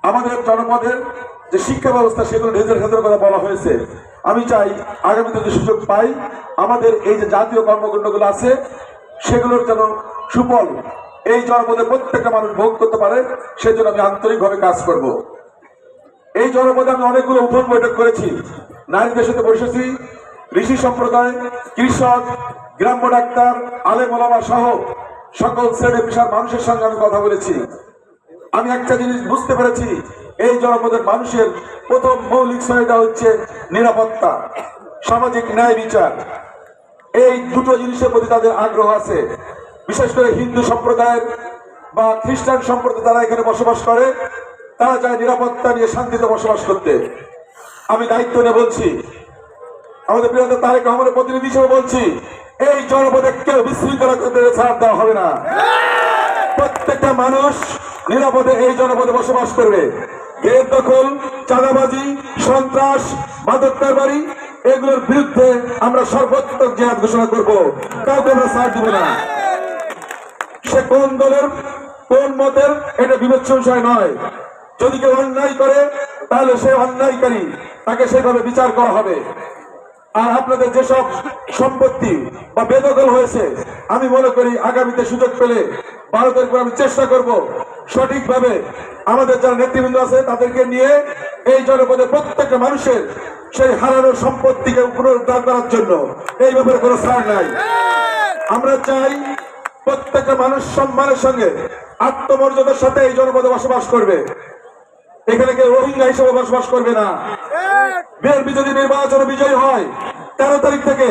আমাদের জনপদের যে শিক্ষা ব্যবস্থা সেগুলো নিজের ক্ষেত্রে কথা বলা হয়েছে। আমি চাই আগামীতে যে সুযোগ পাই আমাদের এই যে জাতীয় কর্মকাণ্ডগুলো আছে সেগুলোর যেন সুফল এই জনপদের প্রত্যেকটা মানুষ ভোগ করতে পারে, সেজন্য আমি আন্তরিকভাবে কাজ করব। এই জনপদে আমি অনেকগুলো উঠোন বৈঠক করেছি, নারীদের সাথে বসেছি, ঋষি সম্প্রদায়, কৃষক, গ্রাম্য ডাক্তার, আলেম ওলামা সহ সকল শ্রেণী পেশার মানুষের সঙ্গে আমি কথা বলেছি। আমি একটা জিনিস বুঝতে পেরেছি, এই জনপদের মানুষের প্রথম মৌলিক চাহিদা হচ্ছে নিরাপত্তা, সামাজিক ন্যায় বিচার। এই দুটো জিনিসের প্রতি তাদের আগ্রহ আছে। বিশেষ করে হিন্দু সম্প্রদায়ের বা খ্রিস্টান সম্প্রদায় তারা এখানে বসবাস করে, তারা চায় নিরাপত্তা নিয়ে শান্তিতে বসবাস করতে। আমি দায়িত্ব নিয়ে বলছি, আমাদের প্রিয় নেতা তারেক রহমানের প্রতিনিধি হিসেবে বলছি, এই জনপদে কেউ বিশৃঙ্খলা করতে ছাড় দেওয়া হবে না। প্রত্যেকটা মানুষ নিরাপদে এই জনপদে বসবাস করবে। গেট দখল, চাঁদাবাজি, সন্ত্রাস, মাদক কারবারি এগুলোর বিরুদ্ধে আমরা সর্বাত্মক জিহাদ ঘোষণা করব। কাউকে আমরা ছাড় দিব না। সে কোন দলের কোন মতের এটা বিবেচ্য বিষয় নয়। যদি কেউ অন্যায় করে তাহলে সে অন্যায়কারী, তাকে সেভাবে বিচার করা হবে। আর আপনাদের যেসব সম্পত্তি বা বেদখল হয়েছে, আমি মনে করি আগামীতে সুযোগ পেলে ভারতের উপর আমি চেষ্টা করব সঠিকভাবে আমাদের যারা নেতৃবৃন্দ আছে তাদেরকে নিয়ে এই জনপদের প্রত্যেকটা মানুষের সেই হারানো সম্পত্তিকে পুনরুদ্ধার করার জন্য। এই ব্যাপারে কোনো ছাড় নাই। আমরা চাই প্রত্যেকটা মানুষ সম্মানের সঙ্গে আত্মমর্যাদার সাথে এই জনপদে বসবাস করবে। এখানে কেউ রোহিঙ্গা হিসেবে বসবাস করবে না। বিএনপি যদি নির্বাচনে বিজয়ী হয় 13 তারিখ থেকে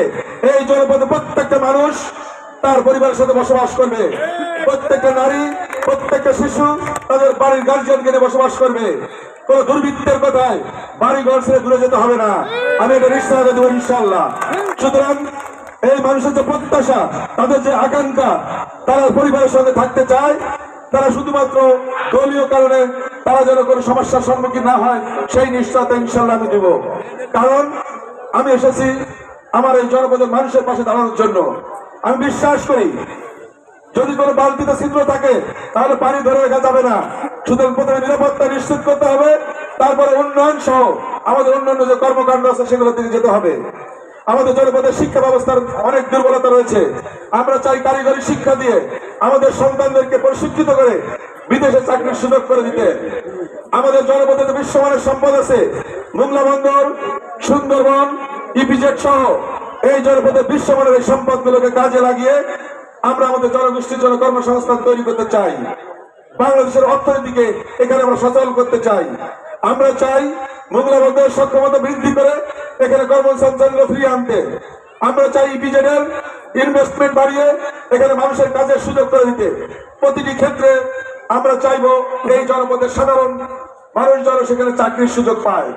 এই জনপদে প্রত্যেকটা মানুষ তার পরিবারের সাথে বসবাস করবে। প্রত্যেকটা নারী, প্রত্যেকটা শিশু তাদের বাড়ির গার্জিয়ানকে নিয়ে বসবাস করবে। কোন দুর্বৃত্তের কথায় বাড়ি ঘর ছেড়ে দূরে যেতে হবে না। আমি এটা নিশ্চয় দেব ইনশাআল্লাহ। সুতরাং এই মানুষের যে প্রত্যাশা, তাদের যে আকাঙ্ক্ষা, তারা পরিবারের সঙ্গে থাকতে চায়, তারা শুধুমাত্র দলীয় কারণে তারা যেন কোনো সমস্যার সম্মুখীন না হয় সেই নিশ্চয়তা ইনশাআল্লাহ আমি দেব। কারণ আমি এসেছি আমার এই জনপদের মানুষের পাশে দাঁড়ানোর জন্য। আমি বিশ্বাস করি যদি কোনো বালতিতে ছিদ্র থাকে তাহলে পানি ধরে রাখা যাবে না। সুতরাং প্রথমে নিরাপত্তা নিশ্চিত করতে হবে, তারপরে উন্নয়ন সহ আমাদের অন্যান্য যে কর্মকাণ্ড আছে সেগুলোর দিকে যেতে হবে। আমাদের জনপদের শিক্ষা ব্যবস্থার অনেক দুর্বলতা রয়েছে। আমরা চাই কারিগরি শিক্ষা দিয়ে আমাদের সন্তানদেরকে প্রশিক্ষিত করে বিদেশে চাকরির সুযোগ করে দিতে। আমাদের জনপদে বিশ্বমানের সম্পদ আছে, মোংলা বন্দর, সুন্দরবন, ইপিজেড সহ এই জনপদের বিশ্বমানের এই সম্পদগুলোকে কাজে লাগিয়ে আমরা আমাদের জনগোষ্ঠীর জন্য কর্মসংস্থান তৈরি করতে চাই। বাংলাদেশের অর্থনীতিকে এখানে আমরা সচল করতে চাই। আমরা চাই মোংলা বন্দরের সক্ষমতা বৃদ্ধি করে এখানে কর্মসংস্থান ফিরিয়ে আনতে। আমরা চাই ইপিজেডের ইনভেস্টমেন্ট বাড়িয়ে এখানে মানুষের কাজের সুযোগ করে দিতে। প্রতিটি ক্ষেত্রে আমরা চাইবো এই জনপদের সাধারণ মানুষ যেন সেখানে চাকরির সুযোগ পায়।